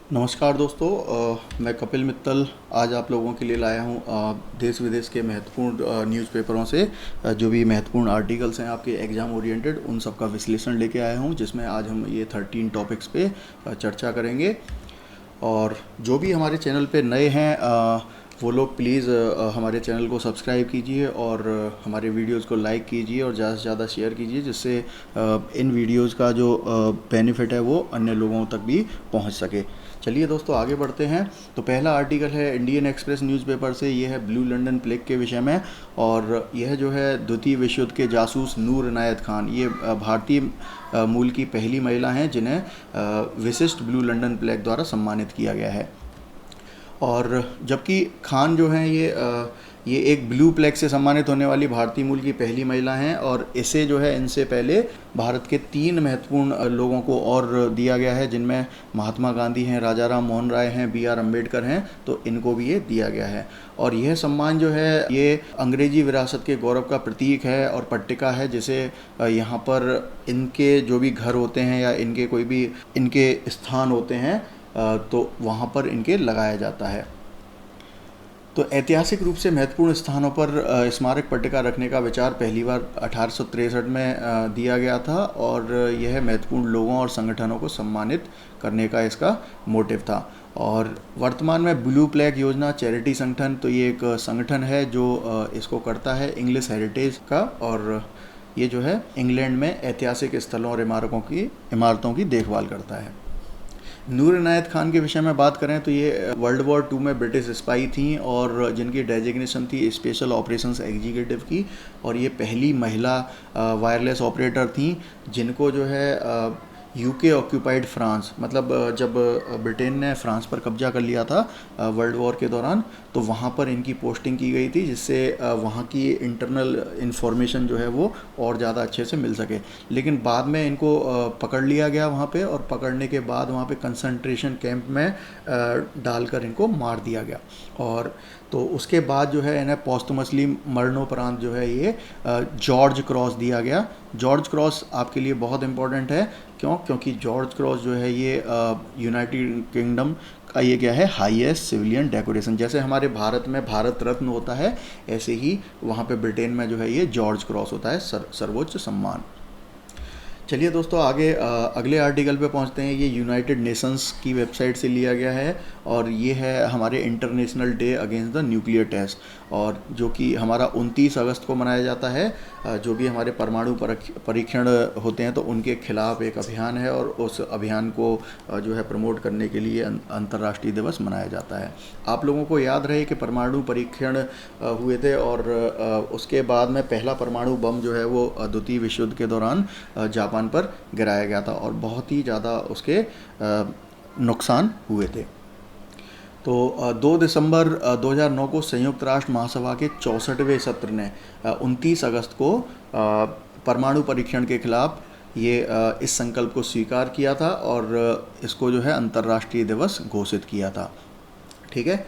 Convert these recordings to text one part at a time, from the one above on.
नमस्कार दोस्तों। मैं कपिल मित्तल आज आप लोगों के लिए लाया हूँ देश विदेश के महत्वपूर्ण न्यूज़पेपरों से जो भी महत्वपूर्ण आर्टिकल्स हैं आपके एग्ज़ाम ओरिएंटेड, उन सब का विश्लेषण लेके आया हूँ, जिसमें आज हम ये 13 टॉपिक्स पे चर्चा करेंगे। और जो भी हमारे चैनल पे नए हैं वो लोग प्लीज़ हमारे चैनल को सब्सक्राइब कीजिए और हमारे वीडियोस को लाइक कीजिए और ज़्यादा से ज़्यादा शेयर कीजिए, जिससे इन वीडियोस का जो बेनिफिट है वो अन्य लोगों तक भी पहुंच सके। चलिए दोस्तों आगे बढ़ते हैं। तो पहला आर्टिकल है इंडियन एक्सप्रेस न्यूज़पेपर से, ये है ब्लू लंदन प्लेग के विषय में। और यह जो है द्वितीय विश्व युद्ध के जासूस नूर इनायत खान, ये भारतीय मूल की पहली महिला हैं जिन्हें विशिष्ट ब्लू लंदन प्लेग द्वारा सम्मानित किया गया है। और जबकि खान जो हैं ये एक ब्लू प्लेग से सम्मानित होने वाली भारतीय मूल की पहली महिला हैं, और इसे जो है इनसे पहले भारत के 3 महत्वपूर्ण लोगों को और दिया गया है, जिनमें महात्मा गांधी हैं, राजा राम मोहन राय हैं, B.R. अम्बेडकर हैं, तो इनको भी ये दिया गया है। और यह सम्मान जो है ये अंग्रेजी विरासत के गौरव का प्रतीक है और पट्टिका है, जिसे यहाँ पर इनके जो भी घर होते हैं या इनके कोई भी इनके स्थान होते हैं तो वहाँ पर इनके लगाया जाता है। तो ऐतिहासिक रूप से महत्वपूर्ण स्थानों पर स्मारक पट्टिका रखने का विचार पहली बार 1863 में दिया गया था, और यह महत्वपूर्ण लोगों और संगठनों को सम्मानित करने का इसका मोटिव था। और वर्तमान में ब्लू प्लेग योजना चैरिटी संगठन, तो ये एक संगठन है जो इसको करता है इंग्लिश हेरिटेज का, और ये जो है इंग्लैंड में ऐतिहासिक स्थलों और इमारतों की देखभाल करता है। नूर इनायत खान के विषय में बात करें तो ये वर्ल्ड वॉर 2 में ब्रिटिश स्पाई थी और जिनकी डेजिग्नेशन थी स्पेशल ऑपरेशंस एग्जीक्यूटिव की, और ये पहली महिला वायरलेस ऑपरेटर थी जिनको जो है यूके ऑक्यूपाइड फ्रांस, मतलब जब ब्रिटेन ने फ्रांस पर कब्जा कर लिया था वर्ल्ड वॉर के दौरान, तो वहाँ पर इनकी पोस्टिंग की गई थी, जिससे वहाँ की इंटरनल इंफॉर्मेशन जो है वो और ज़्यादा अच्छे से मिल सके। लेकिन बाद में इनको पकड़ लिया गया वहाँ पे, और पकड़ने के बाद वहाँ पे कंसंट्रेशन कैंप में डालकर इनको मार दिया गया। और तो उसके बाद जो है इन्हें पोस्टमसली मरणोपरांत जो है ये जॉर्ज क्रॉस दिया गया। जॉर्ज क्रॉस आपके लिए बहुत इंपॉर्टेंट है, क्योंकि जॉर्ज क्रॉस जो है ये यूनाइटेड किंगडम का ये क्या है, हाईएस्ट सिविलियन डेकोरेशन। जैसे हमारे भारत में भारत रत्न होता है, ऐसे ही वहाँ पे ब्रिटेन में जो है ये जॉर्ज क्रॉस होता है, सर्वोच्च सम्मान। चलिए दोस्तों आगे अगले आर्टिकल पे पहुंचते हैं। ये यूनाइटेड नेशंस की वेबसाइट से लिया गया है, और ये है हमारे international day against the nuclear test, और जो कि हमारा 29 अगस्त को मनाया जाता है। जो भी हमारे परमाणु परीक्षण होते हैं तो उनके खिलाफ एक अभियान है, और उस अभियान को जो है प्रमोट करने के लिए अंतर्राष्ट्रीय दिवस मनाया जाता है। आप लोगों को याद रहे कि परमाणु परीक्षण हुए थे, और उसके बाद में पहला परमाणु बम जो है वो द्वितीय विश्व युद्ध के दौरान जापान पर गिराया गया था, और बहुत ही ज़्यादा उसके नुकसान हुए थे। तो 2 दिसंबर 2009 को संयुक्त राष्ट्र महासभा के 64वें सत्र ने 29 अगस्त को परमाणु परीक्षण के खिलाफ ये इस संकल्प को स्वीकार किया था, और इसको जो है अंतर्राष्ट्रीय दिवस घोषित किया था। ठीक है,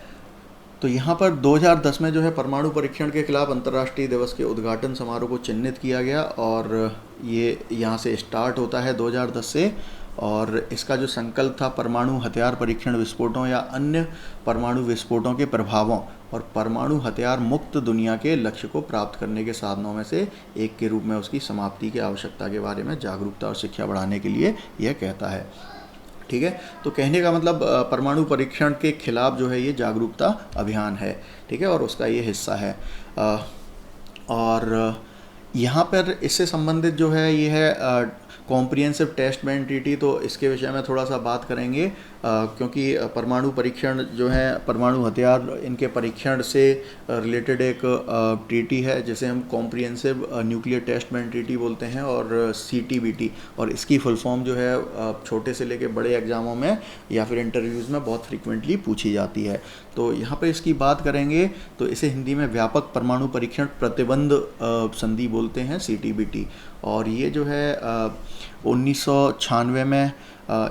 तो यहाँ पर 2010 में जो है परमाणु परीक्षण के खिलाफ अंतर्राष्ट्रीय दिवस के उद्घाटन समारोह को चिन्हित किया गया, और ये यहाँ से स्टार्ट होता है 2010 से। और इसका जो संकल्प था परमाणु हथियार परीक्षण विस्फोटों या अन्य परमाणु विस्फोटों के प्रभावों और परमाणु हथियार मुक्त दुनिया के लक्ष्य को प्राप्त करने के साधनों में से एक के रूप में उसकी समाप्ति की आवश्यकता के बारे में जागरूकता और शिक्षा बढ़ाने के लिए यह कहता है। ठीक है, तो कहने का मतलब परमाणु परीक्षण के खिलाफ जो है ये जागरूकता अभियान है। ठीक है, और उसका ये हिस्सा है। और यहाँ पर इससे संबंधित जो है ये है कॉम्प्रिहेंसिव टेस्ट बैन ट्रीटी, तो इसके विषय में थोड़ा सा बात करेंगे, क्योंकि परमाणु परीक्षण जो है परमाणु हथियार इनके परीक्षण से रिलेटेड एक ट्रीटी है, जिसे हम comprehensive nuclear test ban treaty बोलते हैं, और CTBT। और इसकी फुल फॉर्म जो है छोटे से लेके बड़े एग्जामों में या फिर इंटरव्यूज़ में बहुत फ्रीक्वेंटली पूछी जाती है। तो यहाँ पर इसकी बात करेंगे तो इसे हिंदी में व्यापक परमाणु परीक्षण प्रतिबंध संधि बोलते हैं, CTBT। और ये जो है 1996 में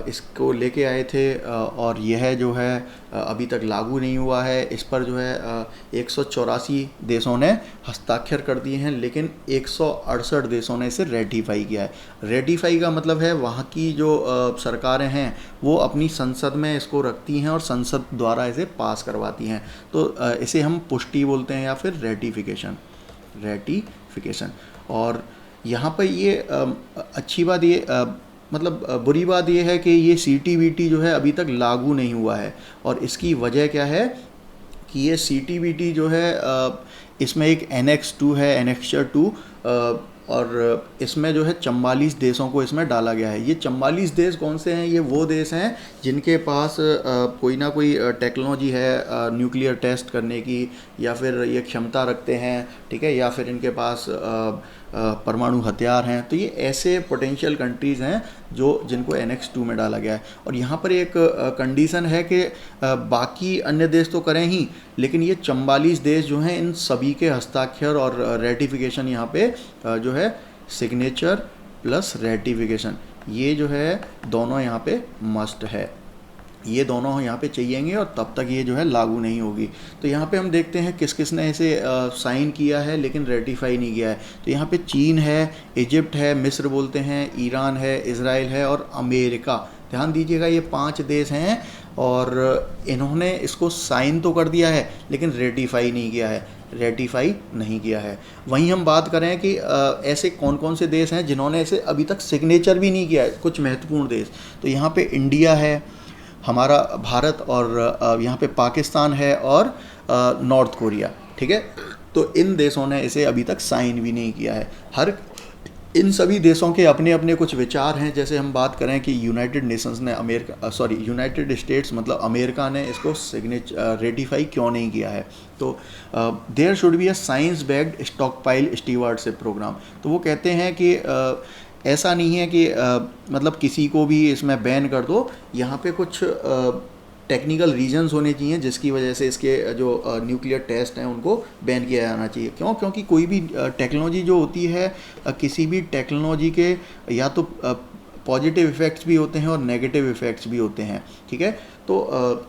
इसको लेके आए थे, और यह जो है अभी तक लागू नहीं हुआ है। इस पर जो है 184 देशों ने हस्ताक्षर कर दिए हैं, लेकिन 168 देशों ने इसे रेटिफाई किया है। रेटिफाई का मतलब है वहाँ की जो सरकारें हैं वो अपनी संसद में इसको रखती हैं और संसद द्वारा इसे पास करवाती हैं। तो इसे हम पुष्टि बोलते हैं या फिर रेटिफिकेशन। और यहाँ पर ये अच्छी बात ये मतलब बुरी बात ये है कि ये CTBT जो है अभी तक लागू नहीं हुआ है। और इसकी वजह क्या है कि ये CTBT जो है इसमें एक Annex 2 है, Annexure 2, और इसमें जो है 44 देशों को इसमें डाला गया है। ये 44 देश कौन से हैं? ये वो देश हैं जिनके पास कोई ना कोई टेक्नोलॉजी है न्यूक्लियर टेस्ट करने की, या फिर ये क्षमता रखते हैं, ठीक है, या फिर इनके पास परमाणु हथियार हैं। तो ये ऐसे पोटेंशियल कंट्रीज़ हैं जिनको Annex 2 में डाला गया है। और यहाँ पर एक कंडीशन है कि बाकी अन्य देश तो करें ही, लेकिन ये 44 देश जो हैं इन सभी के हस्ताक्षर और रेटिफिकेशन यहाँ पे जो है सिग्नेचर प्लस रेटिफिकेशन, ये जो है दोनों यहाँ पे मस्ट है। ये दोनों यहाँ पे चाहिएंगे और तब तक ये जो है लागू नहीं होगी। तो यहाँ पे हम देखते हैं किस किस ने इसे साइन किया है लेकिन रेटिफाई नहीं किया है। तो यहाँ पे चीन है, इजिप्ट है, मिस्र बोलते हैं, ईरान है, इज़राइल है और अमेरिका। ध्यान दीजिएगा ये 5 देश हैं और इन्होंने इसको साइन तो कर दिया है लेकिन रेटिफाई नहीं किया है। वहीं हम बात करें कि ऐसे कौन कौन से देश हैं जिन्होंने इसे अभी तक सिग्नेचर भी नहीं किया है, कुछ महत्वपूर्ण देश। तो यहाँ पे इंडिया है, हमारा भारत, और यहाँ पे पाकिस्तान है और नॉर्थ कोरिया, ठीक है। तो इन देशों ने इसे अभी तक साइन भी नहीं किया है। इन सभी देशों के अपने अपने कुछ विचार हैं। जैसे हम बात करें कि यूनाइटेड स्टेट्स मतलब अमेरिका ने इसको रेटिफाई क्यों नहीं किया है। तो there should be a science backed stockpile stewardship programme. तो वो कहते हैं कि ऐसा नहीं है कि मतलब किसी को भी इसमें बैन कर दो। यहाँ पे कुछ टेक्निकल रीजंस होने चाहिए जिसकी वजह से इसके जो न्यूक्लियर टेस्ट हैं उनको बैन किया जाना चाहिए। क्योंकि कोई भी टेक्नोलॉजी जो होती है, किसी भी टेक्नोलॉजी के या तो पॉजिटिव इफ़ेक्ट्स भी होते हैं और नेगेटिव इफ़ेक्ट्स भी होते हैं, ठीक है। तो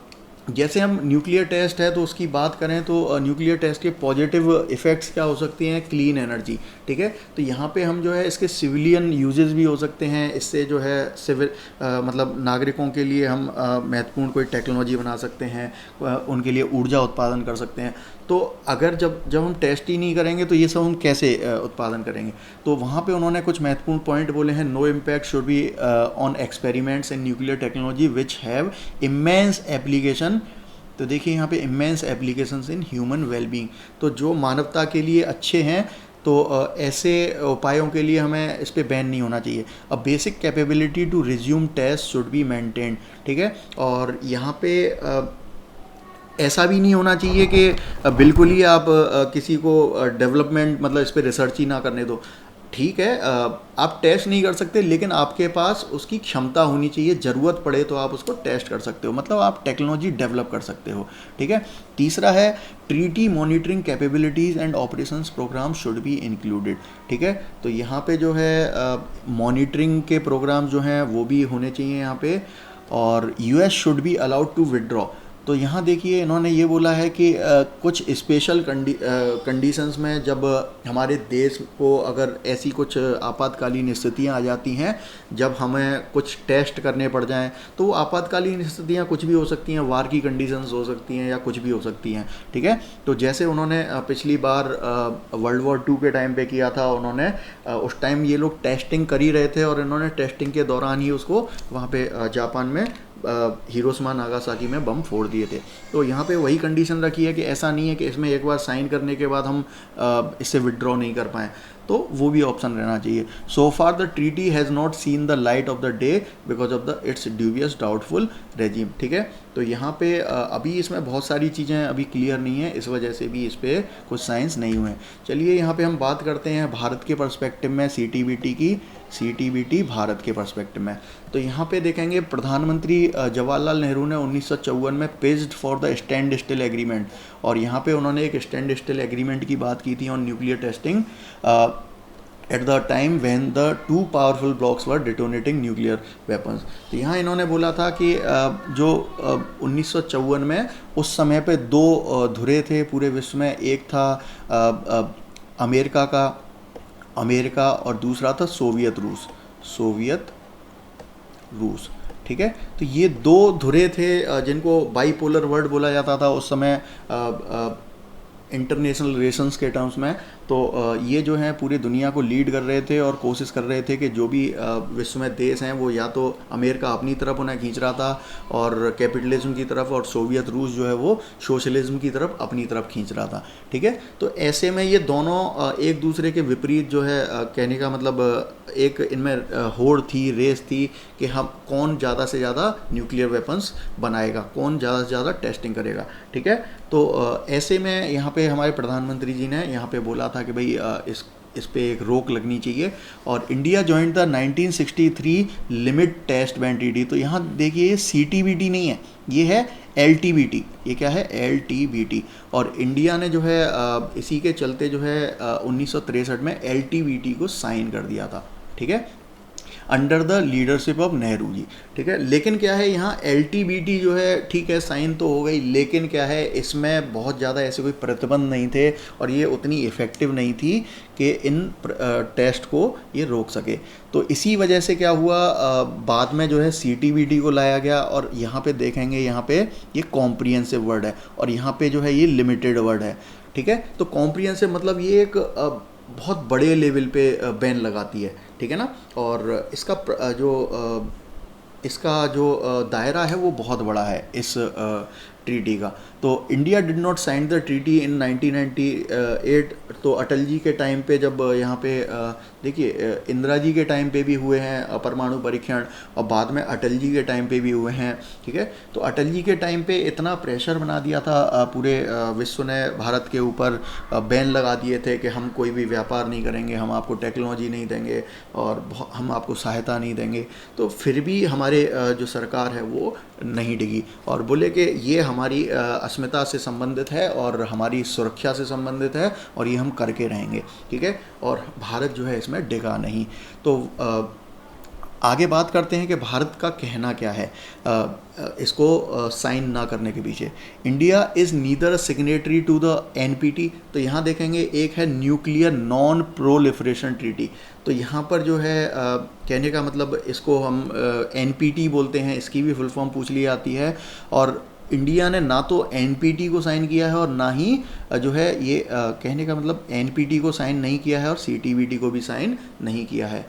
जैसे हम न्यूक्लियर टेस्ट है तो उसकी बात करें तो न्यूक्लियर टेस्ट के पॉजिटिव इफ़ेक्ट्स क्या हो सकती हैं? क्लीन एनर्जी, ठीक है। तो यहाँ पे हम जो है इसके सिविलियन यूजेस भी हो सकते हैं। इससे जो है मतलब नागरिकों के लिए हम महत्वपूर्ण कोई टेक्नोलॉजी बना सकते हैं, उनके लिए ऊर्जा उत्पादन कर सकते हैं। तो अगर जब हम टेस्ट ही नहीं करेंगे तो ये सब हम कैसे उत्पादन करेंगे? तो वहाँ पे उन्होंने कुछ महत्वपूर्ण पॉइंट बोले हैं। No impact should be on experiments in nuclear technology which have immense application. तो देखिए यहाँ पे immense applications in human wellbeing, तो जो मानवता के लिए अच्छे हैं, तो ऐसे उपायों के लिए हमें इस पर बैन नहीं होना चाहिए। A basic capability to resume test should be maintain, ठीक है। और यहाँ पे ऐसा भी नहीं होना चाहिए कि बिल्कुल ही आप किसी को डेवलपमेंट मतलब इस पर रिसर्च ही ना करने दो। ठीक है, आप टेस्ट नहीं कर सकते लेकिन आपके पास उसकी क्षमता होनी चाहिए। ज़रूरत पड़े तो आप उसको टेस्ट कर सकते हो, मतलब आप टेक्नोलॉजी डेवलप कर सकते हो, ठीक है। तीसरा है treaty monitoring capabilities and operations programme should be included, ठीक है। तो यहाँ पे जो है मॉनिटरिंग के प्रोग्राम जो हैं वो भी होने चाहिए यहाँ पे। और US should be allowed to withdraw. तो यहाँ देखिए इन्होंने ये बोला है कि कुछ स्पेशल कंडीशंस में जब हमारे देश को अगर ऐसी कुछ आपातकालीन स्थितियाँ आ जाती हैं, जब हमें कुछ टेस्ट करने पड़ जाएं, तो वो आपातकालीन स्थितियाँ कुछ भी हो सकती हैं, वार की कंडीशंस हो सकती हैं या कुछ भी हो सकती हैं, ठीक है। तो जैसे उन्होंने पिछली बार वर्ल्ड वॉर 2 के टाइम पे किया था, उन्होंने उस टाइम ये लोग टेस्टिंग कर ही रहे थे और इन्होंने टेस्टिंग के दौरान ही उसको वहाँ पे जापान में हिरोशिमा नागासाकी में बम फोड़ दिए थे। तो यहाँ पे वही कंडीशन रखी है कि ऐसा नहीं है कि इसमें एक बार साइन करने के बाद हम इससे विड्रॉ नहीं कर पाएँ, तो वो भी ऑप्शन रहना चाहिए। So far the treaty has not seen the light of the day because of the it's dubious doubtful regime, ठीक है। तो यहाँ पे अभी इसमें बहुत सारी चीज़ें अभी क्लियर नहीं है, इस वजह से भी इस पर कुछ साइंस नहीं हुए। चलिए यहाँ पे हम बात करते हैं भारत के पर्सपेक्टिव में CTBT भारत के पर्सपेक्टिव में। तो यहाँ पे देखेंगे प्रधानमंत्री जवाहरलाल नेहरू ने 1954 में पेज्ड for the stand still agreement, और यहाँ पे उन्होंने एक स्टैंड स्टिल एग्रीमेंट की बात की थी on nuclear testing at the time when the two powerful blocs were detonating nuclear weapons. तो यहाँ इन्होंने बोला था कि जो 1954 में उस समय पे दो धुरे थे पूरे विश्व में, एक था अमेरिका और दूसरा था सोवियत रूस। ठीक है, तो ये दो धुरे थे जिनको बाईपोलर वर्ल्ड बोला जाता था उस समय इंटरनेशनल रिलेशंस के टर्म्स में। तो ये जो हैं पूरी दुनिया को लीड कर रहे थे और कोशिश कर रहे थे कि जो भी विश्व में देश हैं वो या तो अमेरिका अपनी तरफ उन्हें खींच रहा था और कैपिटलिज्म की तरफ, और सोवियत रूस जो है वो सोशलिज्म की तरफ अपनी तरफ खींच रहा था। ठीक है, तो ऐसे में ये दोनों एक दूसरे के विपरीत जो है, कहने का मतलब एक इनमें होड़ थी, रेस थी कि हम कौन ज़्यादा से ज़्यादा न्यूक्लियर वेपन्स बनाएगा, कौन ज़्यादा से ज़्यादा टेस्टिंग करेगा। ठीक है, तो ऐसे में यहाँ पे हमारे प्रधानमंत्री जी ने यहाँ पे बोला था कि भाई इस पे एक रोक लगनी चाहिए, और India joint the 1963 limit test ban treaty. तो यहाँ देखिए ये CTBT नहीं है, ये है LTBT। ये क्या है? LTBT। और इंडिया ने जो है इसी के चलते जो है 1963 में LTBT को साइन कर दिया था। ठीक है, under the leadership of Nehru ji. ठीक है, लेकिन क्या है यहाँ LTBT जो है, ठीक है साइन तो हो गई, लेकिन क्या है इसमें बहुत ज़्यादा ऐसे कोई प्रतिबंध नहीं थे और ये उतनी इफ़ेक्टिव नहीं थी कि इन टेस्ट को ये रोक सके। तो इसी वजह से क्या हुआ, बाद में जो है CTBT को लाया गया, और यहाँ पे देखेंगे यहाँ पे ये कॉम्प्रिहेंसिव वर्ड है और यहाँ पे जो है ये लिमिटेड वर्ड है। ठीक है, तो कॉम्प्रिहेंसिव मतलब ये एक बहुत बड़े लेवल पे बैन लगाती है। ठीक है ना, और इसका जो दायरा है वो बहुत बड़ा है इस ट्रीटी का। तो India did not sign the treaty in 1998। तो अटल जी के टाइम पे जब यहाँ पे देखिए इंदिरा जी के टाइम पे भी हुए हैं परमाणु परीक्षण, और बाद में अटल जी के टाइम पे भी हुए हैं। ठीक है, तो अटल जी के टाइम पे इतना प्रेशर बना दिया था पूरे विश्व ने भारत के ऊपर, बैन लगा दिए थे कि हम कोई भी व्यापार नहीं करेंगे, हम आपको टेक्नोलॉजी नहीं देंगे और हम आपको सहायता नहीं देंगे। तो फिर भी हमारे जो सरकार है वो नहीं डिगी और बोले कि ये हमारी अस्मिता से संबंधित है और हमारी सुरक्षा से संबंधित है और ये हम करके रहेंगे। ठीक है, और भारत जो है इसमें डिगा नहीं। तो आगे बात करते हैं कि भारत का कहना क्या है इसको साइन ना करने के पीछे। India is neither signatory to the NPT। तो यहाँ देखेंगे एक है न्यूक्लियर नॉन प्रोलिफरेशन ट्रीटी। तो यहाँ पर जो है कहने का मतलब इसको हम NPT बोलते हैं, इसकी भी फुल फॉर्म पूछ ली जाती है। और इंडिया ने ना तो NPT को साइन किया है और ना ही जो है ये कहने का मतलब NPT को साइन नहीं किया है और CTBT को भी साइन नहीं किया है।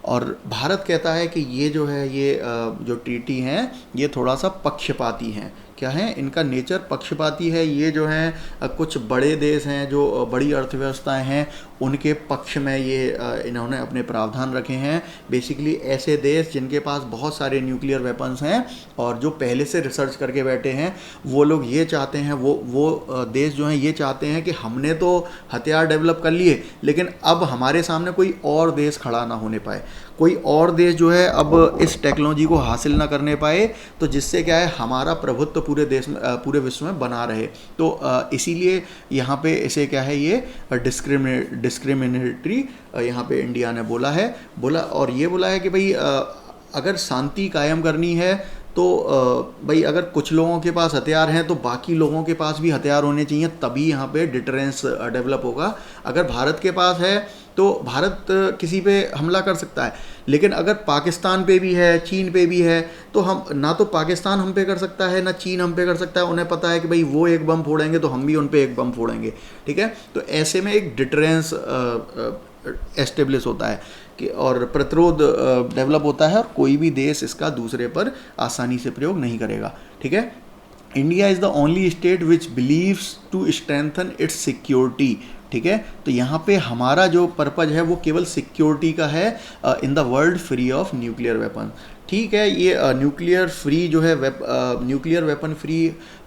और भारत कहता है कि ये जो है ये जो ट्रीटी हैं ये थोड़ा सा पक्षपाती हैं। क्या है इनका नेचर? पक्षपाती है। ये जो हैं कुछ बड़े देश हैं जो बड़ी अर्थव्यवस्थाएं हैं उनके पक्ष में ये इन्होंने अपने प्रावधान रखे हैं। बेसिकली ऐसे देश जिनके पास बहुत सारे न्यूक्लियर वेपन्स हैं और जो पहले से रिसर्च करके बैठे हैं, वो लोग ये चाहते हैं, वो देश जो हैं ये चाहते हैं कि हमने तो हथियार डेवलप कर लिए लेकिन अब हमारे सामने कोई और देश खड़ा ना होने पाए, कोई और देश जो है अब इस टेक्नोलॉजी को हासिल ना करने पाए, तो जिससे क्या है हमारा प्रभुत्व पूरे देश में पूरे विश्व में बना रहे। तो इसीलिए यहाँ पे इसे क्या है ये डिस्क्रिमिनेटरी यहाँ पे इंडिया ने बोला और ये बोला है कि भाई अगर शांति कायम करनी है तो भाई अगर कुछ लोगों के पास हथियार हैं तो बाकी लोगों के पास भी हथियार होने चाहिए, तभी यहाँ पे डिटरेंस डेवलप होगा। अगर भारत के पास है तो भारत किसी पे हमला कर सकता है, लेकिन अगर पाकिस्तान पे भी है, चीन पे भी है, तो हम ना तो पाकिस्तान हम पे कर सकता है ना चीन हम पे कर सकता है। उन्हें पता है कि भाई वो एक बम फोड़ेंगे तो हम भी उन पे एक बम फोड़ेंगे। ठीक है, तो ऐसे में एक डिटरेंस एस्टेब्लिश होता है कि और प्रतिरोध डेवलप होता है और कोई भी देश इसका दूसरे पर आसानी से प्रयोग नहीं करेगा। ठीक है, India is the only state which believes to strengthen its security. ठीक है, तो यहाँ पे हमारा जो पर्पज है वो केवल सिक्योरिटी का है in the world free of nuclear weapon. ठीक है, ये न्यूक्लियर फ्री जो है न्यूक्लियर वेपन फ्री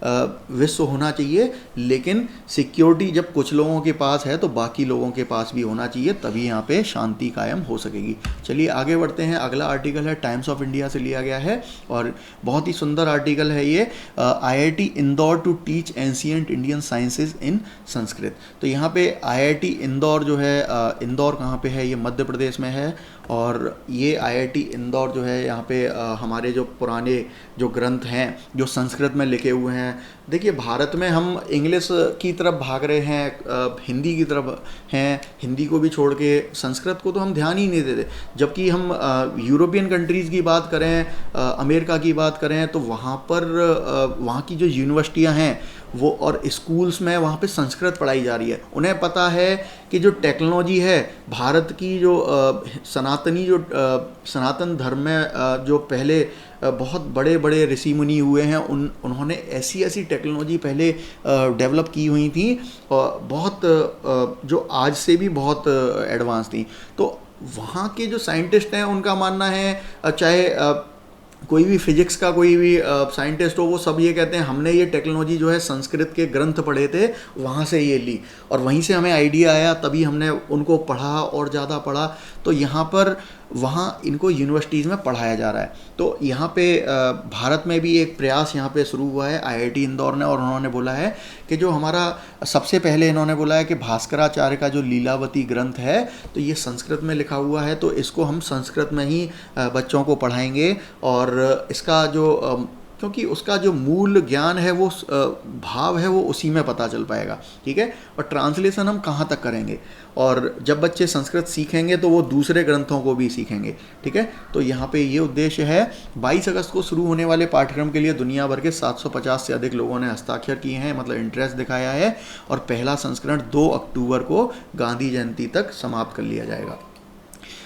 विश्व होना चाहिए, लेकिन सिक्योरिटी जब कुछ लोगों के पास है तो बाकी लोगों के पास भी होना चाहिए, तभी यहाँ पे शांति कायम हो सकेगी। चलिए आगे बढ़ते हैं। अगला आर्टिकल है टाइम्स ऑफ इंडिया से लिया गया है और बहुत ही सुंदर आर्टिकल है ये। IIT Indore to teach ancient Indian sciences in Sanskrit. तो यहाँ पे IIT इंदौर जो है, इंदौर कहाँ पे है, ये मध्य प्रदेश में है। और ये IIT इंदौर जो है यहाँ पे हमारे जो पुराने जो ग्रंथ हैं जो संस्कृत में लिखे हुए हैं, देखिए भारत में हम इंग्लिश की तरफ भाग रहे हैं, हिंदी की तरफ हैं, हिंदी को भी छोड़ के संस्कृत को तो हम ध्यान ही नहीं देते। जबकि हम यूरोपियन कंट्रीज़ की बात करें, अमेरिका की बात करें, तो वहाँ पर वहाँ की जो यूनिवर्सिटियाँ हैं वो और स्कूल्स में वहाँ पे संस्कृत पढ़ाई जा रही है। उन्हें पता है कि जो टेक्नोलॉजी है भारत की, जो सनातन धर्म में जो पहले बहुत बड़े बड़े ऋषि मुनि हुए हैं, उन्होंने ऐसी ऐसी टेक्नोलॉजी पहले डेवलप की हुई थी बहुत जो आज से भी बहुत एडवांस थी। तो वहाँ के जो साइंटिस्ट हैं उनका मानना है, चाहे कोई भी फिजिक्स का कोई भी साइंटिस्ट हो, वो सब ये कहते हैं हमने ये टेक्नोलॉजी जो है संस्कृत के ग्रंथ पढ़े थे वहाँ से ये ली और वहीं से हमें आइडिया आया, तभी हमने उनको पढ़ा और ज़्यादा पढ़ा। तो यहाँ पर वहाँ इनको यूनिवर्सिटीज़ में पढ़ाया जा रहा है। तो यहाँ पे भारत में भी एक प्रयास यहाँ पे शुरू हुआ है IIT इंदौर ने, और उन्होंने बोला है कि जो हमारा सबसे पहले इन्होंने बोला है कि भास्कराचार्य का जो लीलावती ग्रंथ है तो ये संस्कृत में लिखा हुआ है, तो इसको हम संस्कृत में ही बच्चों को पढ़ाएंगे। और इसका जो क्योंकि उसका जो मूल ज्ञान है वो भाव है वो उसी में पता चल पाएगा, ठीक है। और ट्रांसलेशन हम कहाँ तक करेंगे, और जब बच्चे संस्कृत सीखेंगे तो वो दूसरे ग्रंथों को भी सीखेंगे, ठीक है। तो यहाँ पे ये उद्देश्य है। 22 अगस्त को शुरू होने वाले पाठ्यक्रम के लिए दुनिया भर के 750 से अधिक लोगों ने हस्ताक्षर किए हैं, मतलब इंटरेस्ट दिखाया है। और पहला संस्करण 2 अक्टूबर को गांधी जयंती तक समाप्त कर लिया जाएगा।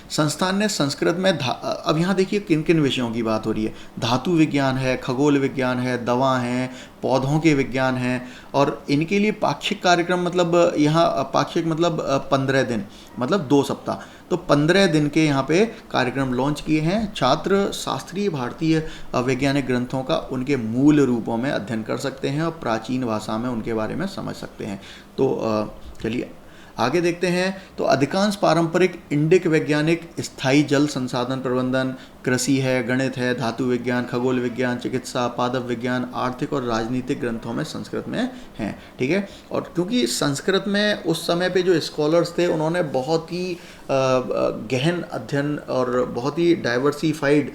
संस्थान ने संस्कृत में अब यहाँ देखिए किन किन विषयों की बात हो रही है। धातु विज्ञान है, खगोल विज्ञान है, दवा हैं, पौधों के विज्ञान हैं, और इनके लिए पाक्षिक कार्यक्रम, मतलब यहाँ पाक्षिक मतलब 15 दिन, मतलब 2 सप्ताह, तो 15 दिन के यहाँ पे कार्यक्रम लॉन्च किए हैं। छात्र शास्त्रीय भारतीय वैज्ञानिक ग्रंथों का उनके मूल रूपों में अध्ययन कर सकते हैं और प्राचीन भाषा में उनके बारे में समझ सकते हैं। तो चलिए आगे देखते हैं। तो अधिकांश पारंपरिक इंडिक वैज्ञानिक स्थायी जल संसाधन प्रबंधन, कृषि है, गणित है, धातु विज्ञान, खगोल विज्ञान, चिकित्सा, पादप विज्ञान, आर्थिक और राजनीतिक ग्रंथों में संस्कृत में हैं, ठीक है। और क्योंकि संस्कृत में उस समय पे जो स्कॉलर्स थे उन्होंने बहुत ही गहन अध्ययन और बहुत ही डाइवर्सिफाइड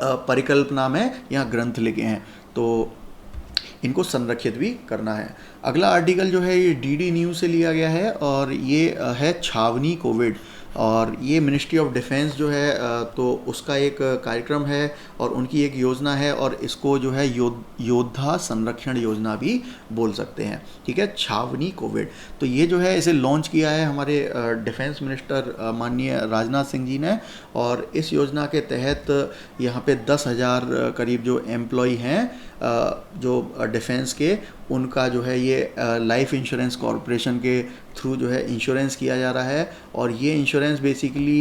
परिकल्पना में यहाँ ग्रंथ लिखे हैं, तो इनको संरक्षित भी करना है। अगला आर्टिकल जो है ये DD न्यूज़ से लिया गया है और ये है छावनी कोविड, और ये मिनिस्ट्री ऑफ डिफेंस जो है तो उसका एक कार्यक्रम है और उनकी एक योजना है, और इसको जो है योद्धा संरक्षण योजना भी बोल सकते हैं, ठीक है। छावनी कोविड, तो ये जो है इसे लॉन्च किया है हमारे डिफेंस मिनिस्टर माननीय राजनाथ सिंह जी ने, और इस योजना के तहत यहाँ पे 10,000 करीब जो एम्प्लॉय हैं जो डिफेंस के, उनका जो है ये लाइफ इंश्योरेंस कॉरपोरेशन के थ्रू जो है इंश्योरेंस किया जा रहा है। और ये इंश्योरेंस बेसिकली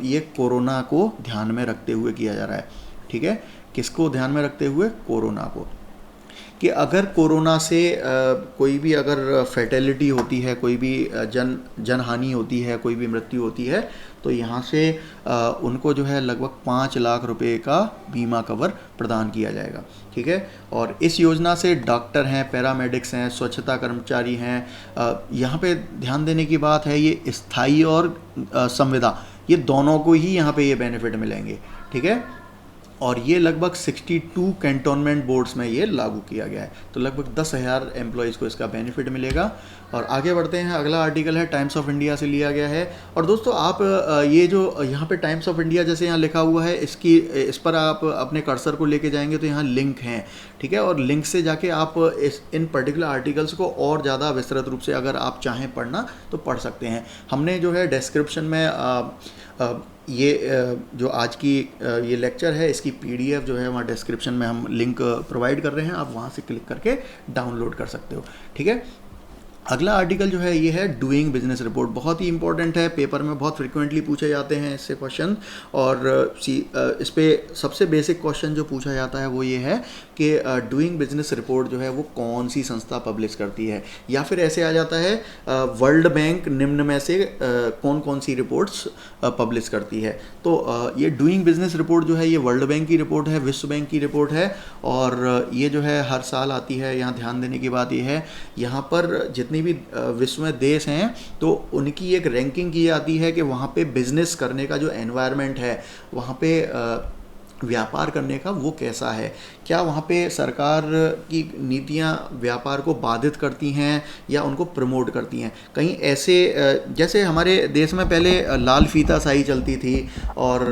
ये कोरोना को ध्यान में रखते हुए किया जा रहा है, ठीक है। किसको ध्यान में रखते हुए? कोरोना को, कि अगर कोरोना से कोई भी अगर फैटेलिटी होती है, कोई भी जनहानि होती है, कोई भी मृत्यु होती है, तो यहाँ से उनको जो है लगभग 5 लाख रुपए का बीमा कवर प्रदान किया जाएगा, ठीक है। और इस योजना से डॉक्टर हैं, पैरामेडिक्स हैं, स्वच्छता कर्मचारी हैं, यहाँ पे ध्यान देने की बात है, ये स्थायी और संविदा, ये दोनों को ही यहाँ पे ये बेनिफिट मिलेंगे, ठीक है। और ये लगभग 62 कैंटोनमेंट बोर्ड्स में ये लागू किया गया है, तो लगभग 10,000 एम्प्लॉयज़ को इसका बेनिफिट मिलेगा। और आगे बढ़ते हैं। अगला आर्टिकल है टाइम्स ऑफ इंडिया से लिया गया है। और दोस्तों आप ये जो यहाँ पे टाइम्स ऑफ इंडिया जैसे यहाँ लिखा हुआ है, इस पर आप अपने कर्सर को लेके जाएंगे तो यहाँ लिंक हैं, ठीक है। और लिंक से जाके आप इन पर्टिकुलर आर्टिकल्स को और ज़्यादा विस्तृत रूप से अगर आप चाहें पढ़ना तो पढ़ सकते हैं। हमने जो है डिस्क्रिप्शन में ये जो आज की ये लेक्चर है इसकी PDF जो है वहाँ डिस्क्रिप्शन में हम लिंक प्रोवाइड कर रहे हैं, आप वहाँ से क्लिक करके डाउनलोड कर सकते हो, ठीक है। अगला आर्टिकल जो है ये है डूइंग बिजनेस रिपोर्ट, बहुत ही इंपॉर्टेंट है, पेपर में बहुत फ्रिक्वेंटली पूछे जाते हैं इससे क्वेश्चन। और इस पे सबसे बेसिक क्वेश्चन जो पूछा जाता है वो ये है कि डूइंग बिजनेस रिपोर्ट जो है वो कौन सी संस्था पब्लिश करती है, या फिर ऐसे आ जाता है वर्ल्ड बैंक निम्न में से कौन कौन सी रिपोर्ट्स पब्लिश करती है। तो ये डूइंग बिजनेस रिपोर्ट जो है ये वर्ल्ड बैंक की रिपोर्ट है, विश्व बैंक की रिपोर्ट है, और ये जो है हर साल आती है। यहाँ ध्यान देने की बात ये है, यहाँ पर जितनी भी विश्व में देश हैं तो उनकी एक रैंकिंग की जाती है कि वहाँ पे बिजनेस करने का जो एनवायरनमेंट है, वहाँ पे व्यापार करने का वो कैसा है, क्या वहाँ पे सरकार की नीतियाँ व्यापार को बाधित करती हैं या उनको प्रमोट करती हैं। कहीं ऐसे जैसे हमारे देश में पहले लाल फीता स्याही चलती थी और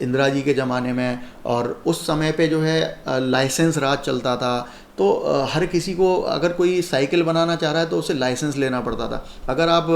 इंदिरा जी के ज़माने में, और उस समय पे जो है लाइसेंस राज चलता था। तो हर किसी को अगर कोई साइकिल बनाना चाह रहा है तो उसे लाइसेंस लेना पड़ता था। अगर आप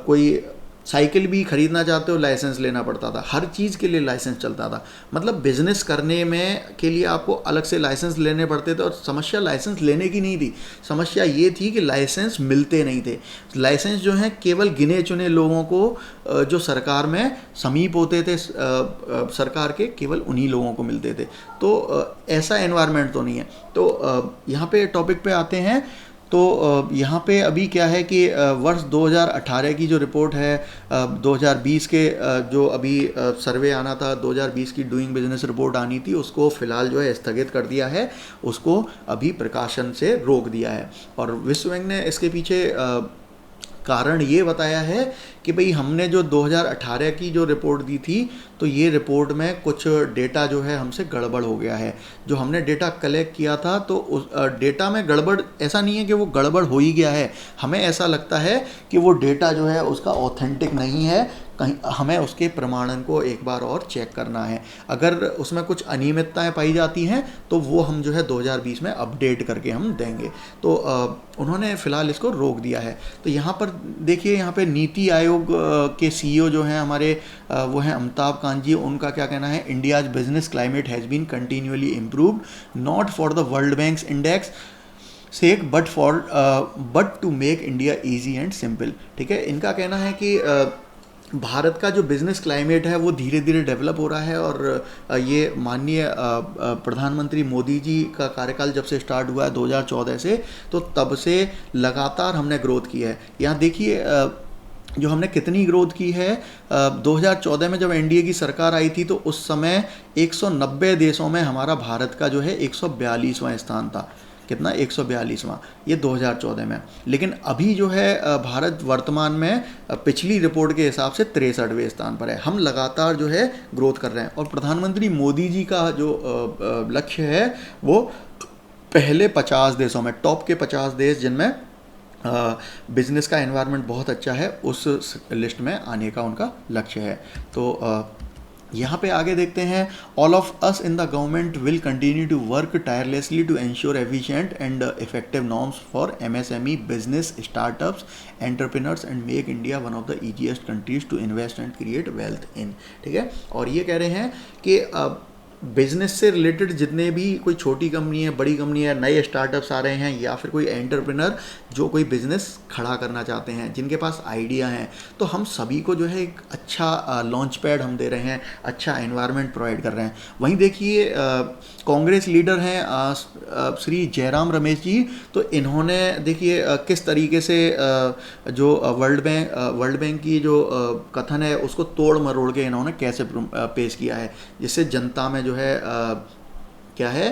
कोई साइकिल भी खरीदना चाहते हो लाइसेंस लेना पड़ता था, हर चीज़ के लिए लाइसेंस चलता था। मतलब बिजनेस करने में के लिए आपको अलग से लाइसेंस लेने पड़ते थे, और समस्या लाइसेंस लेने की नहीं थी, समस्या ये थी कि लाइसेंस मिलते नहीं थे। लाइसेंस जो हैं केवल गिने चुने लोगों को जो सरकार में समीप होते थे सरकार के, केवल उन्हीं लोगों को मिलते थे। तो ऐसा एनवायरनमेंट तो नहीं है। तो यहाँ पे टॉपिक पे आते हैं। तो यहाँ पे अभी क्या है कि वर्ष 2018 की जो रिपोर्ट है, 2020 के जो अभी सर्वे आना था, 2020 की डूइंग बिजनेस रिपोर्ट आनी थी, उसको फ़िलहाल जो है स्थगित कर दिया है, उसको अभी प्रकाशन से रोक दिया है। और विश्व बैंक ने इसके पीछे कारण ये बताया है कि भाई हमने जो 2018 की जो रिपोर्ट दी थी, तो ये रिपोर्ट में कुछ डेटा जो है हमसे गड़बड़ हो गया है। जो हमने डेटा कलेक्ट किया था तो उस डेटा में गड़बड़, ऐसा नहीं है कि वो गड़बड़ हो ही गया है, हमें ऐसा लगता है कि वो डेटा जो है उसका ऑथेंटिक नहीं है, कहीं हमें उसके प्रमाणन को एक बार और चेक करना है। अगर उसमें कुछ अनियमितताएं पाई जाती हैं तो वो हम जो है 2020 में अपडेट करके हम देंगे। तो उन्होंने फ़िलहाल इसको रोक दिया है। तो यहाँ पर देखिए, यहाँ पे नीति आयोग के सीईओ जो हैं हमारे, वो हैं अमिताभ कांत जी। उनका क्या कहना है, India's business climate has been continuously improved, not for the World Bank's index sake but to make India easy and simple. ठीक है, इनका कहना है कि भारत का जो बिज़नेस क्लाइमेट है वो धीरे धीरे डेवलप हो रहा है, और ये माननीय प्रधानमंत्री मोदी जी का कार्यकाल जब से स्टार्ट हुआ है 2014 से, तो तब से लगातार हमने ग्रोथ की है। यहाँ देखिए जो हमने कितनी ग्रोथ की है। 2014 में जब एनडीए की सरकार आई थी तो उस समय 190 देशों में हमारा भारत का जो है 142वां स्थान था। कितना, 142वां, ये 2014 में। लेकिन अभी जो है भारत वर्तमान में पिछली रिपोर्ट के हिसाब से 63वें स्थान पर है। हम लगातार जो है ग्रोथ कर रहे हैं, और प्रधानमंत्री मोदी जी का जो लक्ष्य है वो पहले 50 देशों में, टॉप के 50 देश जिनमें बिजनेस का एनवायरनमेंट बहुत अच्छा है, उस लिस्ट में आने का उनका लक्ष्य है। तो यहाँ पे आगे देखते हैं, all of us in the government will continue to work tirelessly to ensure efficient and effective norms for MSME business startups entrepreneurs and make India one of the easiest countries to invest and create wealth in. ठीक है, और ये कह रहे हैं कि business से related जितने भी कोई छोटी कंपनी है, बड़ी कंपनी है, नए स्टार्टअप्स आ रहे हैं, या फिर कोई एंटरप्रेनर जो कोई बिज़नेस खड़ा करना चाहते हैं, जिनके पास आइडिया हैं, तो हम सभी को जो है एक अच्छा लॉन्च पैड हम दे रहे हैं, अच्छा एनवायरनमेंट प्रोवाइड कर रहे हैं। वहीं देखिए कांग्रेस लीडर हैं श्री जयराम रमेश जी, तो इन्होंने देखिए किस तरीके से जो वर्ल्ड बैंक की जो कथन है उसको तोड़ मरोड़ के इन्होंने कैसे पेश किया है, जिससे जनता में जो है क्या है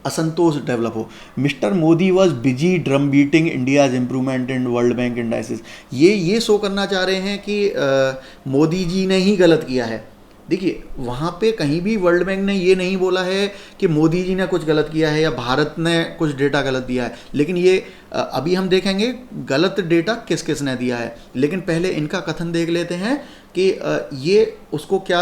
असंतोष डेवलप हो। Mister Modi was busy drum beating India's improvement in world bank indices. ये शो करना चाह रहे हैं कि मोदी जी ने ही गलत किया है। देखिए वहाँ पे कहीं भी वर्ल्ड बैंक ने ये नहीं बोला है कि मोदी जी ने कुछ गलत किया है या भारत ने कुछ डेटा गलत दिया है, लेकिन ये अभी हम देखेंगे गलत डेटा किस किस ने दिया है। लेकिन पहले इनका कथन देख लेते हैं कि ये उसको क्या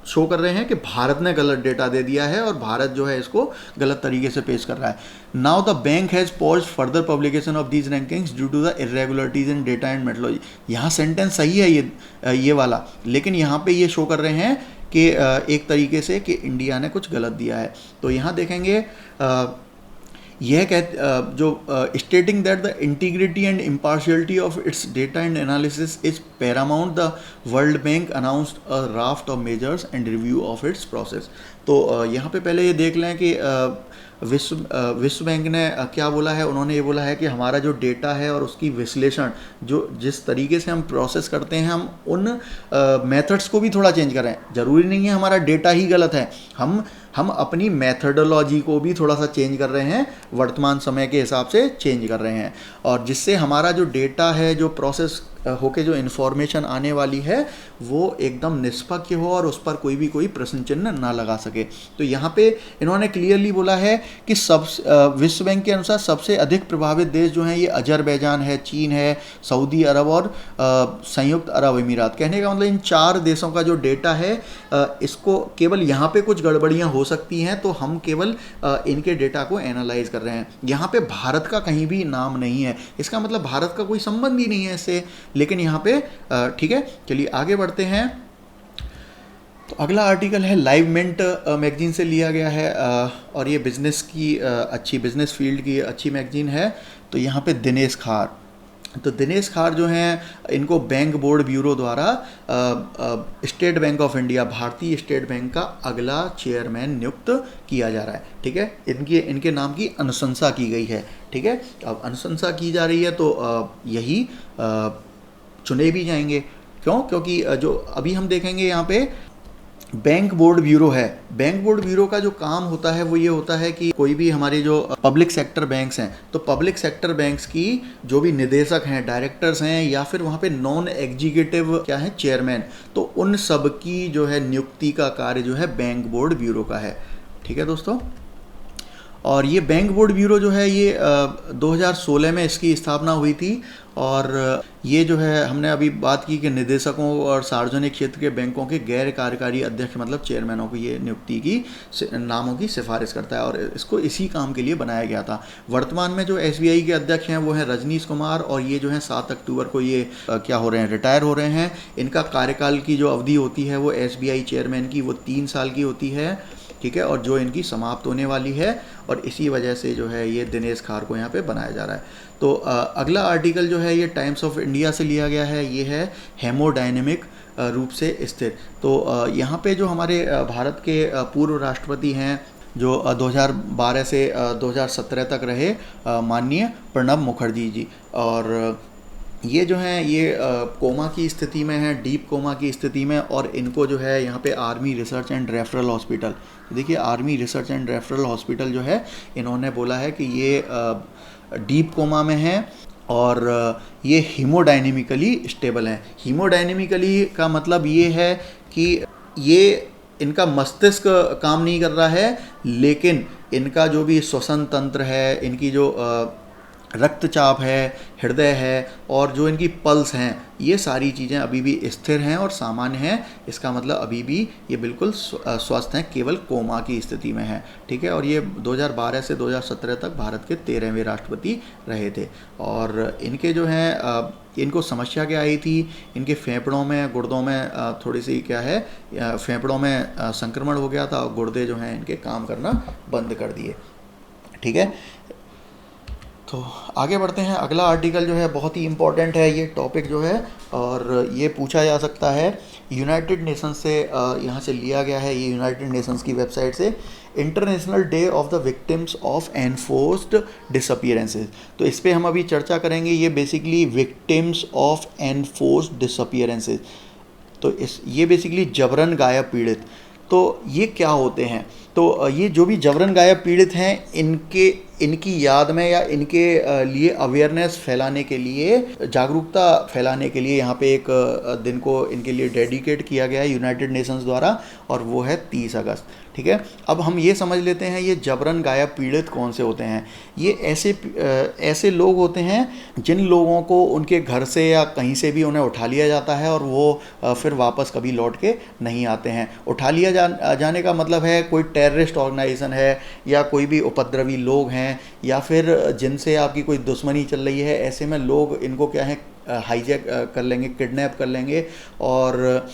शो कर रहे हैं कि भारत ने गलत डेटा दे दिया है और भारत जो है इसको गलत तरीके से पेश कर रहा है। Now the bank has paused further publication of these rankings due to the irregularities in data and metrology. यहाँ सेंटेंस सही है ये वाला, लेकिन यहाँ पे ये शो कर रहे हैं कि एक तरीके से कि इंडिया ने कुछ गलत दिया है। तो यहाँ देखेंगे यह जो stating that the integrity and impartiality of its data and analysis is Paramount, the world bank announced a raft of measures and review of its process. तो यहाँ पे पहले ये देख लें कि विश्व बैंक ने क्या बोला है। उन्होंने ये बोला है कि हमारा जो डेटा है और उसकी विश्लेषण जो जिस तरीके से हम प्रोसेस करते हैं, हम उन मेथड्स को भी थोड़ा चेंज करें। ज़रूरी नहीं है हमारा डेटा ही गलत है, हम अपनी मेथडोलॉजी को भी थोड़ा सा चेंज कर रहे हैं, वर्तमान समय के हिसाब से चेंज कर रहे हैं, और जिससे हमारा जो डेटा है, जो प्रोसेस होके जो इन्फॉर्मेशन आने वाली है, वो एकदम निष्पक्ष हो और उस पर कोई प्रश्न चिन्ह ना लगा सके। तो यहाँ पे इन्होंने क्लियरली बोला है कि विश्व बैंक के अनुसार सबसे अधिक प्रभावित देश जो हैं ये अजरबैजान है, चीन है, सऊदी अरब और संयुक्त अरब अमीरात। कहने का मतलब इन 4 देशों का जो डेटा है, इसको केवल यहाँ पे कुछ गड़बड़ियाँ हो सकती हैं, तो हम केवल इनके डेटा को एनालाइज कर रहे हैं। यहाँ पे भारत का कहीं भी नाम नहीं है, इसका मतलब भारत का कोई संबंध ही नहीं है इससे। लेकिन यहाँ पे ठीक है, चलिए आगे बढ़ते हैं। तो अगला आर्टिकल है लाइव मिंट मैगजीन से लिया गया है, और ये बिजनेस की अच्छी बिजनेस फील्ड की अच्छी मैगजीन है। तो यहाँ पे दिनेश खार, तो दिनेश खार जो हैं, इनको बैंक बोर्ड ब्यूरो द्वारा स्टेट बैंक ऑफ इंडिया, भारतीय स्टेट बैंक का अगला चेयरमैन नियुक्त किया जा रहा है। ठीक है, इनके नाम की अनुशंसा की गई है। ठीक है, अब अनुशंसा की जा रही है तो यही चुने भी जाएंगे। क्यों? क्योंकि जो अभी हम देखेंगे यहाँ पे बैंक बोर्ड ब्यूरो है। बैंक बोर्ड ब्यूरो का जो काम होता है वो ये होता है कि कोई भी हमारे जो पब्लिक सेक्टर बैंक्स हैं, तो पब्लिक सेक्टर बैंक्स की जो भी निदेशक हैं, डायरेक्टर्स हैं, या फिर वहाँ पे नॉन एग्जीक्यूटिव क्या है, चेयरमैन, तो उन सब की जो है नियुक्ति का कार्य जो है बैंक बोर्ड ब्यूरो का है। ठीक है दोस्तों, और ये बैंक बोर्ड ब्यूरो जो है ये 2016 में इसकी स्थापना हुई थी, और ये जो है हमने अभी बात की कि निदेशकों और सार्वजनिक क्षेत्र के बैंकों के गैर कार्यकारी अध्यक्ष मतलब चेयरमैनों को ये नियुक्ति की नामों की सिफारिश करता है, और इसको इसी काम के लिए बनाया गया था। वर्तमान में जो SBI के अध्यक्ष हैं वो हैं रजनीश कुमार, और ये जो है 7 अक्टूबर को ये क्या हो रहे हैं, रिटायर हो रहे हैं। इनका कार्यकाल की जो अवधि होती है वो SBI चेयरमैन की वो 3 साल की होती है। ठीक है, और जो इनकी समाप्त होने वाली है, और इसी वजह से जो है ये दिनेश खार को यहाँ पे बनाया जा रहा है। तो अगला आर्टिकल जो है ये टाइम्स ऑफ इंडिया से लिया गया है, ये है हेमोडायनेमिक रूप से स्थिर। तो यहाँ पे जो हमारे भारत के पूर्व राष्ट्रपति हैं, जो 2012 से 2017 तक रहे, माननीय प्रणब मुखर्जी जी, और ये जो हैं ये कोमा की स्थिति में हैं, डीप कोमा की स्थिति में, और इनको जो है यहाँ पे army research and referral hospital, देखिए army research and referral hospital जो है, इन्होंने बोला है कि ये डीप कोमा में हैं, और ये हीमोडायनेमिकली स्टेबल हैं। हीमोडायनेमिकली का मतलब ये है कि ये इनका मस्तिष्क काम नहीं कर रहा है, लेकिन इनका जो भी श्वसन तंत्र है, इनकी जो रक्तचाप है, हृदय है, और जो इनकी पल्स हैं, ये सारी चीज़ें अभी भी स्थिर हैं और सामान्य हैं। इसका मतलब अभी भी ये बिल्कुल स्वस्थ हैं, केवल कोमा की स्थिति में हैं। ठीक है, और ये 2012 से 2017 तक भारत के 13वें राष्ट्रपति रहे थे। और इनके जो हैं इनको समस्या क्या आई थी, इनके फेफड़ों में, गुर्दों में थोड़ी सी क्या है, फेफड़ों में संक्रमण हो गया था, और गुर्दे जो हैं इनके काम करना बंद कर दिए। ठीक है, तो आगे बढ़ते हैं। अगला आर्टिकल जो है बहुत ही इम्पॉर्टेंट है ये टॉपिक जो है, और ये पूछा जा सकता है यूनाइटेड नेशंस से, यहाँ से लिया गया है ये यूनाइटेड नेशंस की वेबसाइट से। International day of the victims of enforced disappearances, तो इस पर हम अभी चर्चा करेंगे। ये basically victims of enforced disappearances, तो ये बेसिकली जबरन गायब पीड़ित, तो ये क्या होते हैं। तो ये जो भी जबरन गायब पीड़ित हैं, इनकी याद में या इनके लिए अवेयरनेस फैलाने के लिए, जागरूकता फैलाने के लिए यहाँ पे एक दिन को इनके लिए डेडिकेट किया गया है यूनाइटेड नेशंस द्वारा, और वो है 30 अगस्त। ठीक है, अब हम ये समझ लेते हैं ये जबरन गायब पीड़ित कौन से होते हैं। ये ऐसे लोग होते हैं जिन लोगों को उनके घर से या कहीं से भी उन्हें उठा लिया जाता है, और वो फिर वापस कभी लौट के नहीं आते हैं। उठा लिया जाने का मतलब है कोई टेररिस्ट ऑर्गेनाइजेशन है, या कोई भी उपद्रवी लोग हैं, या फिर जिनसे आपकी कोई दुश्मनी चल रही है, ऐसे में लोग इनको क्या है हाईजैक कर लेंगे, किडनैप कर लेंगे और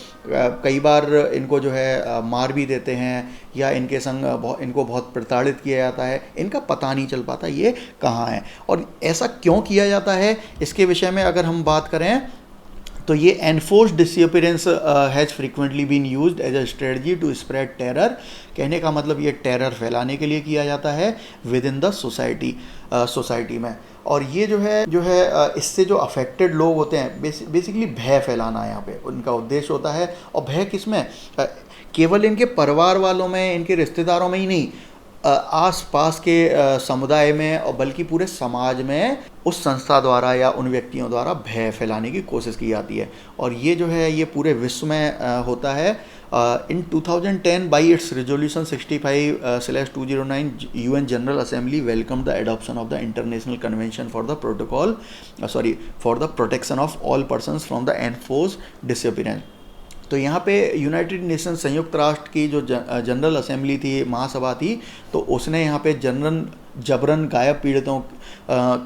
कई बार इनको जो है मार भी देते हैं या इनके संग इनको बहुत प्रताड़ित किया जाता है। इनका पता नहीं चल पाता ये कहाँ है और ऐसा क्यों किया जाता है। इसके विषय में अगर हम बात करें तो ये enforced disappearance has frequently been used as a strategy to spread terror. कहने का मतलब ये टेरर फैलाने के लिए किया जाता है विद इन द सोसाइटी में। और ये जो है इससे जो अफेक्टेड लोग होते हैं बेसिकली भय फैलाना यहाँ पे उनका उद्देश्य होता है। और भय किस में, केवल इनके परिवार वालों में, इनके रिश्तेदारों में ही नहीं, आस पास के समुदाय में और बल्कि पूरे समाज में उस संस्था द्वारा या उन व्यक्तियों द्वारा भय फैलाने की कोशिश की जाती है। और ये जो है ये पूरे विश्व में होता है। इन 2010 by its resolution 65/209 UN general assembly welcome the adoption of the international convention for the protection of all persons from the enforced disappearance. तो यहाँ पे यूनाइटेड नेशन संयुक्त राष्ट्र की जो जनरल असेंबली थी, महासभा थी, तो उसने यहाँ पे जबरन गायब पीड़ितों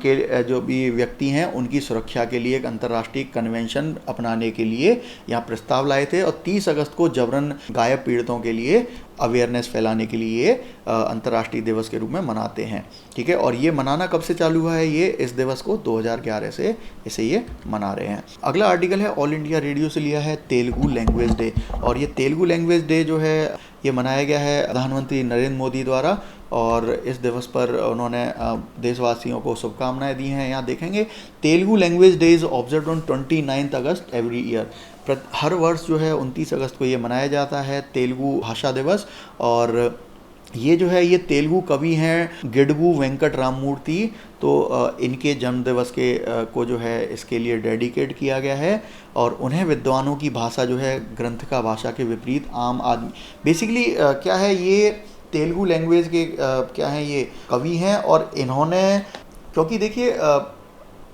के जो भी व्यक्ति हैं उनकी सुरक्षा के लिए एक अंतर्राष्ट्रीय कन्वेंशन अपनाने के लिए यहाँ प्रस्ताव लाए थे। और 30 अगस्त को जबरन गायब पीड़ितों के लिए अवेयरनेस फैलाने के लिए अंतर्राष्ट्रीय दिवस के रूप में मनाते हैं। ठीक है, और ये मनाना कब से चालू हुआ है, ये इस दिवस को 2011 से इसे ये मना रहे हैं। अगला आर्टिकल है ऑल इंडिया रेडियो से लिया है, तेलुगु लैंग्वेज डे। और ये तेलुगु लैंग्वेज डे जो है ये मनाया गया है प्रधानमंत्री नरेंद्र मोदी द्वारा। और इस दिवस पर उन्होंने देशवासियों को शुभकामनाएं दी हैं। यहाँ देखेंगे Telugu language day is observed on 29 August every year. हर वर्ष जो है 29 अगस्त को ये मनाया जाता है तेलुगु भाषा दिवस। और ये जो है ये तेलुगु कवि हैं गिडगु वेंकट राममूर्ति। तो इनके जन्म दिवस को जो है इसके लिए डेडिकेट किया गया है। और उन्हें विद्वानों की भाषा जो है ग्रंथिका भाषा के विपरीत आम आदमी, बेसिकली क्या है, ये तेलुगु लैंग्वेज के क्या हैं, ये कवि हैं। और इन्होंने, क्योंकि देखिए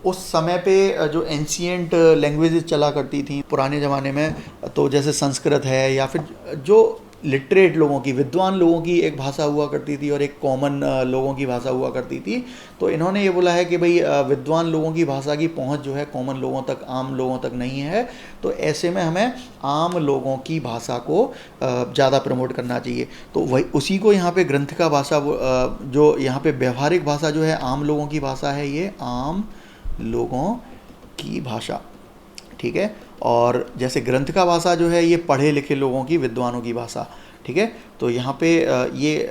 उस समय पे जो एंशिएंट लैंग्वेजेस चला करती थी पुराने ज़माने में, तो जैसे संस्कृत है या फिर जो लिटरेट लोगों की, विद्वान लोगों की एक भाषा हुआ करती थी और एक कॉमन लोगों की भाषा हुआ करती थी। तो इन्होंने ये बोला है कि भाई विद्वान लोगों की भाषा की पहुंच जो है कॉमन लोगों तक, आम लोगों तक नहीं है। तो ऐसे में हमें आम लोगों की भाषा को ज़्यादा प्रमोट करना चाहिए। तो वही उसी को यहाँ पे ग्रंथिका भाषा, जो यहाँ पे व्यवहारिक भाषा जो है आम लोगों की भाषा है, ये आम लोगों की भाषा। ठीक है, और जैसे ग्रंथिका भाषा जो है ये पढ़े लिखे लोगों की, विद्वानों की भाषा। ठीक है, तो यहाँ पे ये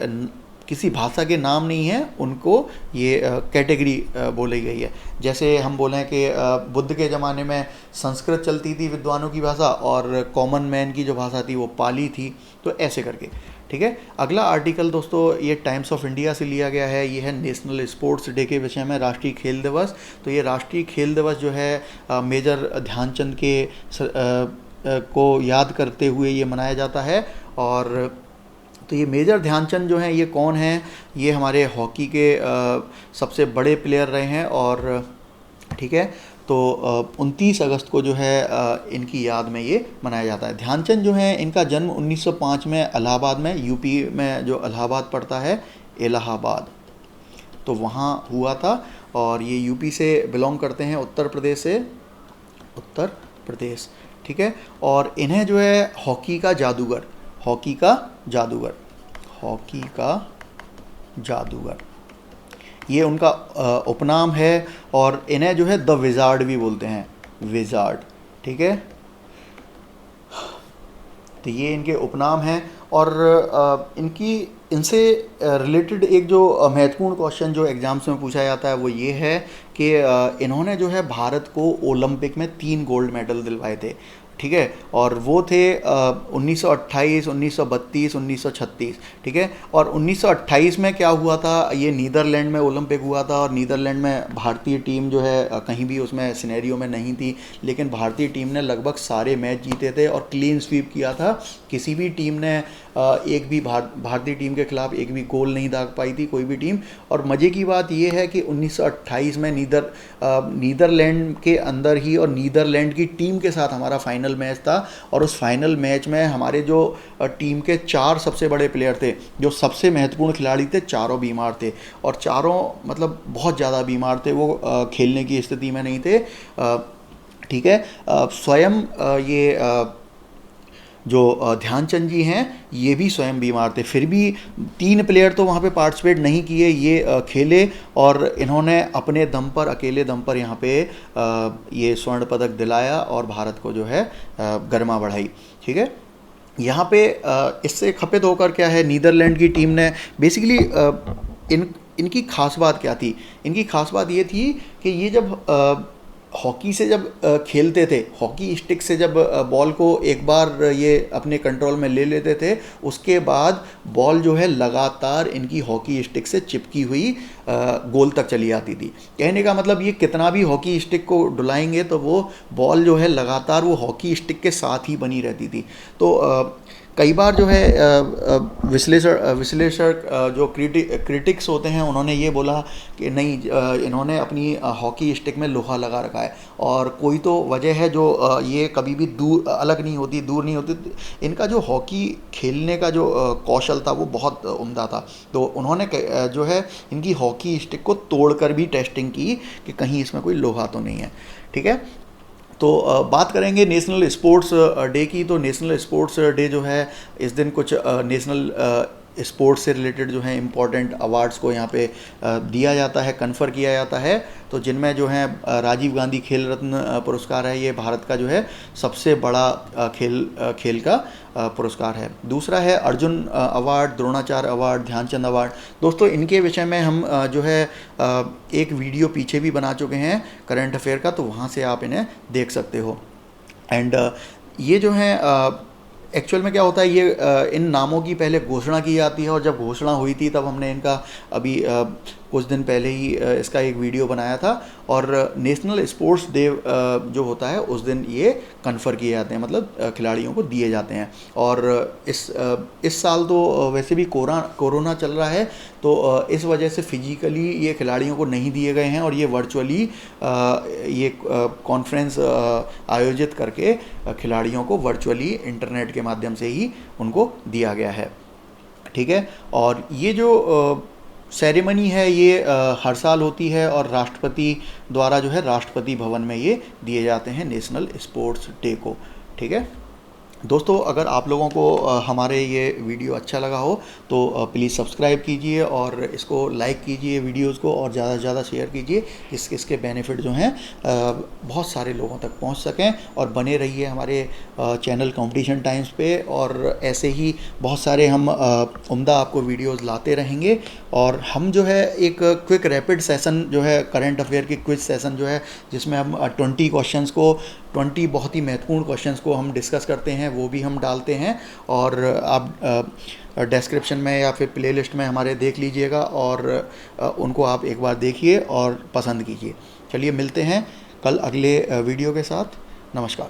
किसी भाषा के नाम नहीं है, उनको ये कैटेगरी बोली गई है। जैसे हम बोलें कि बुद्ध के ज़माने में संस्कृत चलती थी विद्वानों की भाषा, और कॉमन मैन की जो भाषा थी वो पाली थी। तो ऐसे करके। ठीक है, अगला आर्टिकल दोस्तों ये टाइम्स ऑफ इंडिया से लिया गया है। ये है नेशनल स्पोर्ट्स डे के विषय में, राष्ट्रीय खेल दिवस। तो ये राष्ट्रीय खेल दिवस जो है मेजर ध्यानचंद के को याद करते हुए ये मनाया जाता है। और तो ये मेजर ध्यानचंद जो हैं ये कौन हैं, ये हमारे हॉकी के सबसे बड़े प्लेयर रहे हैं। और ठीक है, तो 29 अगस्त को जो है इनकी याद में ये मनाया जाता है। ध्यानचंद जो हैं इनका जन्म 1905 में इलाहाबाद में, यूपी में जो इलाहाबाद पड़ता है, इलाहाबाद, तो वहाँ हुआ था। और ये यूपी से बिलोंग करते हैं, उत्तर प्रदेश से, उत्तर प्रदेश। ठीक है, और इन्हें जो है हॉकी का जादूगर, हॉकी का जादूगर, हॉकी का जादूगर ये उनका उपनाम है। और इन्हें जो है द विजार्ड भी बोलते हैं, विजार्ड। ठीक है, तो ये इनके उपनाम हैं। और इनसे रिलेटेड एक जो महत्वपूर्ण क्वेश्चन जो एग्जाम्स में पूछा जाता है वो ये है कि इन्होंने जो है भारत को ओलंपिक में 3 गोल्ड मेडल दिलवाए थे। ठीक है, और वो थे 1928, 1932, 1936। ठीक है, और 1928 में क्या हुआ था, ये नीदरलैंड में ओलंपिक हुआ था। और नीदरलैंड में भारतीय टीम जो है कहीं भी उसमें सिनेरियो में नहीं थी, लेकिन भारतीय टीम ने लगभग सारे मैच जीते थे और क्लीन स्वीप किया था। किसी भी टीम ने एक भी भारतीय टीम के खिलाफ एक भी गोल नहीं दाग पाई थी, कोई भी टीम। और मज़े की बात यह है कि 1928 में नीदरलैंड के अंदर ही और नीदरलैंड की टीम के साथ हमारा फाइनल मैच था। और उस फाइनल मैच में हमारे जो टीम के 4 सबसे बड़े प्लेयर थे, जो सबसे महत्वपूर्ण खिलाड़ी थे, चारों बीमार थे। और चारों मतलब बहुत ज़्यादा बीमार थे, वो खेलने की स्थिति में नहीं थे। ठीक है। स्वयं ये जो ध्यानचंद जी हैं ये भी स्वयं बीमार थे, फिर भी 3 प्लेयर तो वहाँ पे पार्टिसिपेट नहीं किए, ये खेले और इन्होंने अपने दम पर, अकेले दम पर यहाँ पे ये स्वर्ण पदक दिलाया और भारत को जो है गरिमा बढ़ाई। ठीक है। यहाँ पे इससे खपित होकर क्या है, नीदरलैंड की टीम ने बेसिकली इनकी खास बात क्या थी, इनकी खास बात ये थी कि ये जब हॉकी से जब खेलते थे, हॉकी स्टिक से जब बॉल को एक बार ये अपने कंट्रोल में ले लेते थे, उसके बाद बॉल जो है लगातार इनकी हॉकी स्टिक से चिपकी हुई गोल तक चली आती थी। कहने का मतलब ये कितना भी हॉकी स्टिक को डुलाएंगे तो वो बॉल जो है लगातार वो हॉकी स्टिक के साथ ही बनी रहती थी। तो कई बार जो है विश्लेषक जो क्रिटिक्स होते हैं उन्होंने ये बोला कि नहीं, इन्होंने अपनी हॉकी स्टिक में लोहा लगा रखा है और कोई तो वजह है जो ये कभी भी दूर अलग नहीं होती, दूर नहीं होती। इनका जो हॉकी खेलने का जो कौशल था वो बहुत उम्दा था। तो उन्होंने जो है इनकी हॉकी स्टिक को तोड़कर भी टेस्टिंग की कि कहीं इसमें कोई लोहा तो नहीं है। ठीक है। तो बात करेंगे नेशनल स्पोर्ट्स डे की। तो नेशनल स्पोर्ट्स डे जो है, इस दिन कुछ नेशनल स्पोर्ट्स से रिलेटेड जो है इम्पॉर्टेंट अवार्ड्स को यहाँ पे दिया जाता है, कन्फर किया जाता है। तो जिनमें जो है राजीव गांधी खेल रत्न पुरस्कार है, ये भारत का जो है सबसे बड़ा खेल का पुरस्कार है। दूसरा है Arjun award, Dronacharya award, Dhyan Chand award. दोस्तों इनके विषय में हम जो है एक वीडियो पीछे भी बना चुके हैं करंट अफेयर का, तो वहाँ से आप इन्हें देख सकते हो। एंड ये जो है एक्चुअल में क्या होता है, ये इन नामों की पहले घोषणा की जाती है और जब घोषणा हुई थी तब हमने इनका अभी कुछ दिन पहले ही इसका एक वीडियो बनाया था। और नेशनल स्पोर्ट्स डे जो होता है उस दिन ये कन्फर किए जाते हैं, मतलब खिलाड़ियों को दिए जाते हैं। और इस साल तो वैसे भी कोरोना चल रहा है, तो इस वजह से फिजिकली ये खिलाड़ियों को नहीं दिए गए हैं और ये वर्चुअली ये कॉन्फ्रेंस आयोजित करके खिलाड़ियों को वर्चुअली इंटरनेट के माध्यम से ही उनको दिया गया है। ठीक है। और ये जो सेरेमनी है ये हर साल होती है और राष्ट्रपति द्वारा जो है राष्ट्रपति भवन में ये दिए जाते हैं नेशनल स्पोर्ट्स डे को। ठीक है। दोस्तों अगर आप लोगों को हमारे ये वीडियो अच्छा लगा हो तो प्लीज़ सब्सक्राइब कीजिए और इसको लाइक कीजिए वीडियोस को, और ज़्यादा से ज़्यादा शेयर कीजिए, इसके बेनिफिट जो हैं बहुत सारे लोगों तक पहुंच सकें। और बने रहिए हमारे चैनल कंपटीशन टाइम्स पे, और ऐसे ही बहुत सारे हम उम्दा आपको वीडियोस लाते रहेंगे। और हम जो है एक क्विक रैपिड सेशन जो है करंट अफेयर की क्विज सेशन जो है, जिसमें हम 20 बहुत ही महत्वपूर्ण क्वेश्चंस को हम डिस्कस करते हैं, वो भी हम डालते हैं। और आप डिस्क्रिप्शन में या फिर प्लेलिस्ट में हमारे देख लीजिएगा और उनको आप एक बार देखिए और पसंद कीजिए। चलिए मिलते हैं कल अगले वीडियो के साथ। नमस्कार।